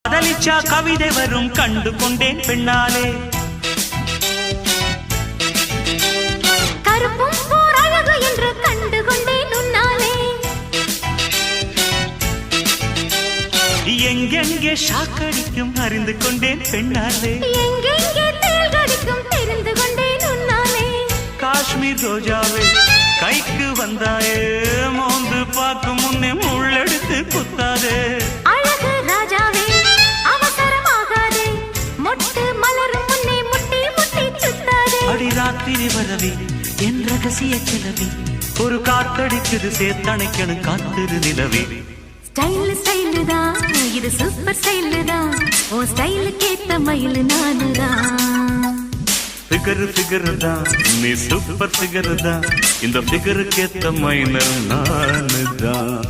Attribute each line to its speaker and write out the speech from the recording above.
Speaker 1: காதலிச்சா கவிதை வரும் கண்டு கொண்டேன் பெண்ணாலே
Speaker 2: கருப்பும் போர் அழகு என்று கண்டு கொண்டேன் உன்னாலே
Speaker 1: எங்கெங்கே ஷாக்கடிக்கும் அறிந்து கொண்டேன் பெண்ணாலே
Speaker 2: எங்கெங்கே தேள் கடிக்கும் தெரிந்து கொண்டேன் உன்னாலே
Speaker 1: காஷ்மீர் ரோஜாவே கைக்கு வந்தாயே மோந்து பார்க்கும் முன்னே முள்ளெடுத்து குத்தாதே
Speaker 2: அழகு ராஜாவே அவசரமாகாதே மொட்டு மலரும் முன்னே முட்டி முட்டி சுத்தாதே
Speaker 1: அடி ராத்திரி வரவே என் ரகசிய கிளவி ஒரு காத்தடிக்குது சேர்த்தணைக்கணும் காத்திரு நிலவே
Speaker 2: ஸ்டைல் ஸ்டைல் தான் இது சூப்பர் ஸ்டைல் தான் ஓ ஸ்டைலுக்கு ஏத்த மயில் நானுதான்
Speaker 1: ஃபிகர் தான் நீ சூப்பர் ஃபிகர் தான் இந்த ஃபிகருக்கு ஏத்த மைனர் நானு தான்